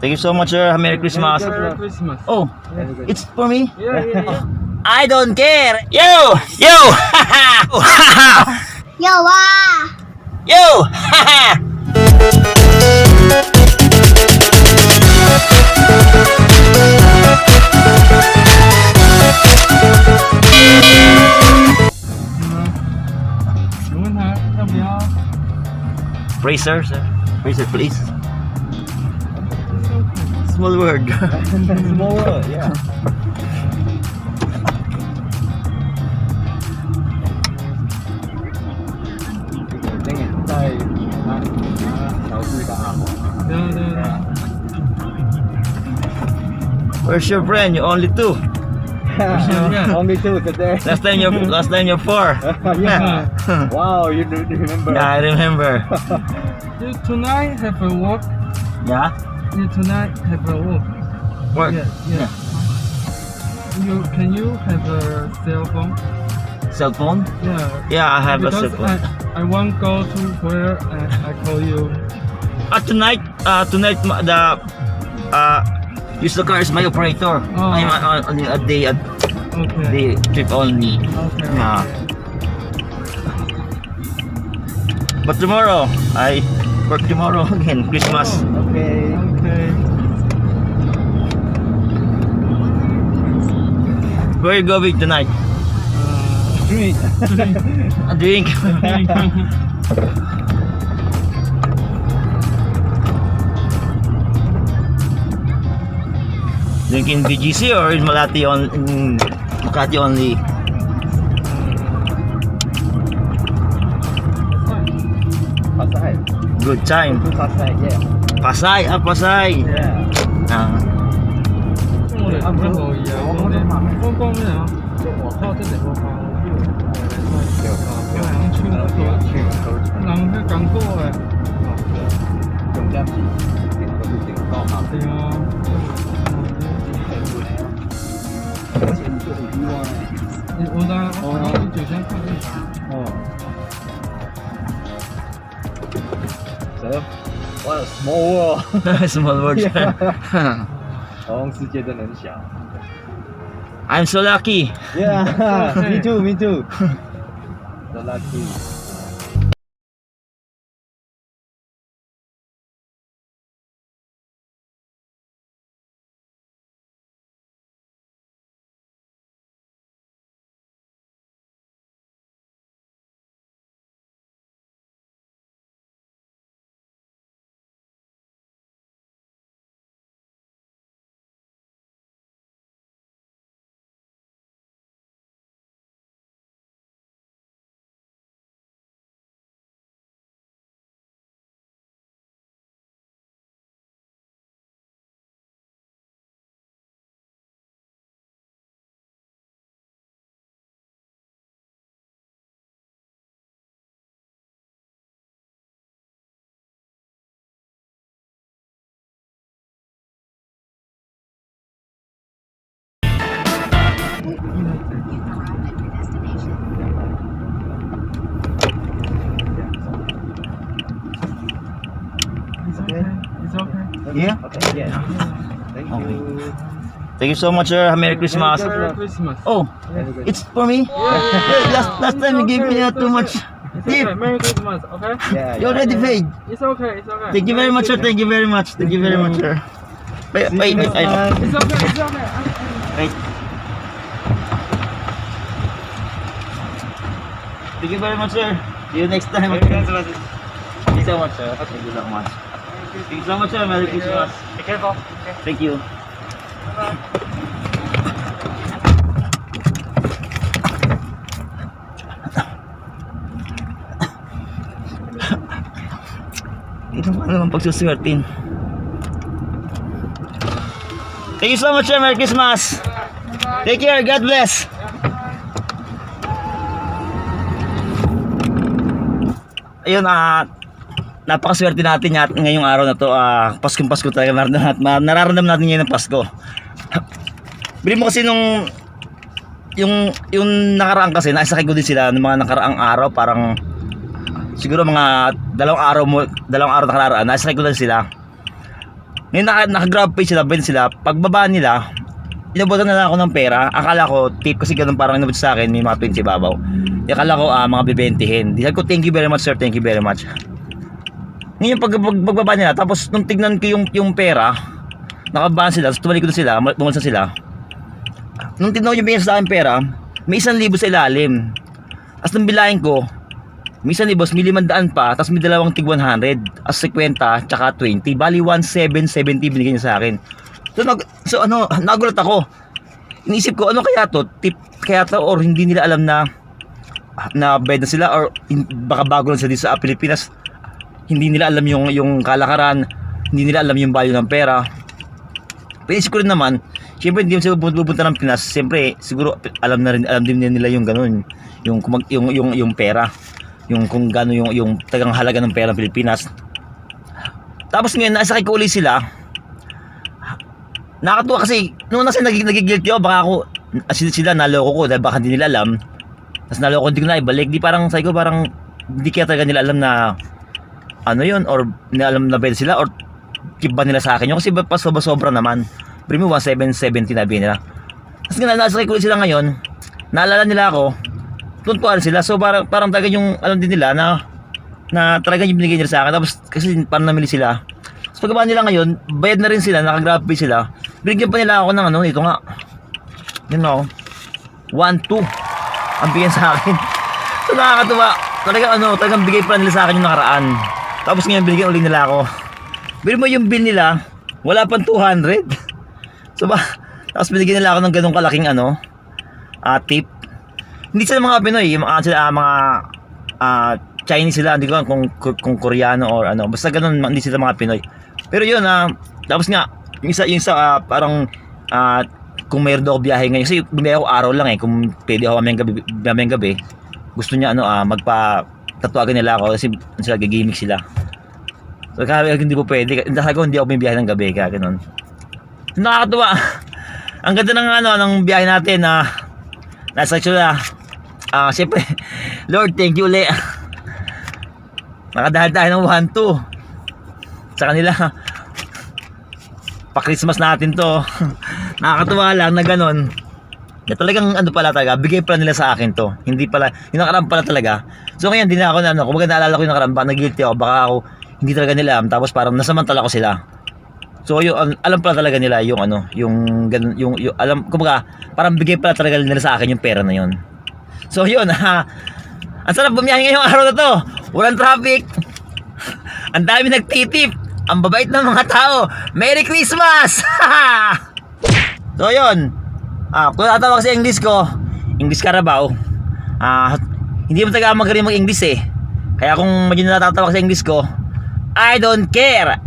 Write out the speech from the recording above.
Thank you so much, sir. Merry Christmas. Merry Christmas. Oh, it's for me? Yeah. I don't care. Yo! Yo! Yo, Yo! Fraser, sir. Fraser, please. Small word. Small world, yeah. Where's your friend? You only two. Only two today. Last time you're four. Yeah. Wow, you do remember? Yeah, I remember. You tonight have a walk. Yeah? You tonight have a walk. Work. Yeah. Can you have a cell phone? Cell phone? Yeah. Yeah, I have a Because cell phone. I won't go to where I call you. Tonight use the car is my operator. Oh. I'm on a day Okay. trip only. Okay. Yeah. But tomorrow I work tomorrow again. Christmas. Okay. Okay. Where are you going tonight? Drink. A drink. Drink in BGC or in Malati in Makati only? Pasay. Good time. To Pasay, yeah. Pasay, Pasay. Yeah. Ah, 我哋唔可以啊！剛剛咩啊？我靠，真係我靠！我係穿嗰條，能去更高嘅。仲加錢，嗰啲情況下，係啊。我當你就想看一下。哦。So, what a small world. small word. Yeah. 哦，世界真的很小。 I'm so lucky. Yeah, me too, me too. So lucky. It's okay. Yeah. Okay, yeah. Thank you. Thank you so much, sir. Merry Christmas. Merry Christmas. Oh, it's for me. Last time you gave me too much It's tip. okay. Merry Christmas. Okay. Yeah, You already paid. It's okay. It's okay. Thank you very much, sir. Thank you very much. Thank you very much, sir. Wait. It's okay. It's okay. Wait. Thank you very much, sir. See you next time. Thank you so much, sir. Thank you so much. Thank you so much, sir. Merry Christmas. Be careful. Thank you. Ito pa naman pagsuswertin. Thank you so much, sir. Merry Christmas. Take care. God bless. Ayun, napakaswerte natin ngayong araw na to. Paskong Pasko talaga, nararamdaman natin ngayon ng Pasko. Bili mo kasi nung yung nakaraan kasi, naisakay ko din sila ng mga nakaraang araw, parang siguro mga dalawang araw nakaraan, naisakay ko din sila. Ngayon naka-grab pay sila, bend sila. Pagbaba nila, inabutan na lang ako ng pera. Akala ko, tip kasi ganun parang inabot sa akin, may mga 20 babaw. Akala ko, mga bibentihin. Di sabi ko, thank you very much sir, thank you very much. Ngayon pagbaba nila, tapos nung tignan ko yung pera, nakabahan sila, tapos tumalik ko na sila, bumalsa sila. Nung tignan ko yung binigyan sa akin pera, may 1,000 sa ilalim. Tapos nung bilahin ko, may 1,000, may 500 pa, tapos may dalawang tig 100, as 50, tsaka 20, bali 1,770 binigyan niya sa akin. So nagulat ako. Iniisip ko, ano kaya to? Tip kaya to, or hindi nila alam na bayad na sila, or baka bago lang sila dito sa Pilipinas. Hindi nila alam yung kalakaran, hindi nila alam yung value ng pera. Pero ko rin naman, siyempre hindi sila pupunta ng Pinas, siyempre siguro alam din nila yung ganun, yung pera, yung kung gaano yung tagang halaga ng pera ng Pilipinas. Tapos ngayon nasakay ko uli sila. Nakakatuwa kasi nung nasa nagigilty ako, baka ako sila naloko ko dahil baka hindi nila alam. Tapos naloko hindi ko na ibalik. Di parang sabi ko, parang hindi kaya talaga nila alam na ano yun, or alam na ba sila, or keep ba nila sa akin yun, kasi pa sobra naman. Premium 1,770 na bin nila. Tapos nga nasakay ko sila ngayon, naalala nila ako, tuntuan sila. So parang talaga yung alam din nila na talaga yung binigay nila sa akin. Tapos kasi parang namili sila. Tapos pagkabaan nila ngayon, bayad na rin sila, naka-grab pay sila. Binigyan pa nila ako ng ano, ito nga. Yun ako. 1,2 ang bigyan sa akin. So nakakatuwa. Talagang bigay pa nila sa akin yung nakaraan. Tapos ngayon binigyan ulit nila ako. Pero mo yung bill nila, wala pang 200. So tapos binigyan nila ako ng ganung kalaking tip. Hindi sila mga Pinoy, mga Chinese sila, hindi ko alam kung Koreano or ano. Basta ganun, hindi sila mga Pinoy. Pero yun, tapos nga, yung isa parang kung mayroon ako biyahe ngayon, kasi bumiyay ako araw lang kung pwede ako mamayang gabi, gusto niya magpa-tatuagan nila ako kasi sila gigimik sila. So kaya hindi po pwede, hindi ako biyahe ng gabi, kaya ganun. Nakakatuwa. Ang ganda ng biyahe natin na nasa sila. Siyempre, Lord, thank you ulit. Nakadahal tayo ng 1,2 sa kanila. Pa-Christmas natin to. Nakakatuwa lang na ganun. Na talagang talaga, bigay pala nila sa akin to. Hindi pala, yung nakaraan pala talaga. So ngayon, hindi na ako kung baga naalala ko yung nakaraan, baka nag-guilty ako, baka ako, hindi talaga nila alam, tapos parang nasamantala ko sila. So yung alam pala talaga nila yung ganun, yung alam, kumbaga, parang bigay pala talaga nila sa akin yung pera na yun. So yun, ang sarap bumiyahe ngayong araw na to. Walang traffic. Ang dami nagtitip. Ang babait ng mga tao. Merry Christmas! So yun, kung natawag sa English ko, English Carabao, hindi mo talaga magaling mag-English Kaya kung medyo natatawag sa English ko, I don't care.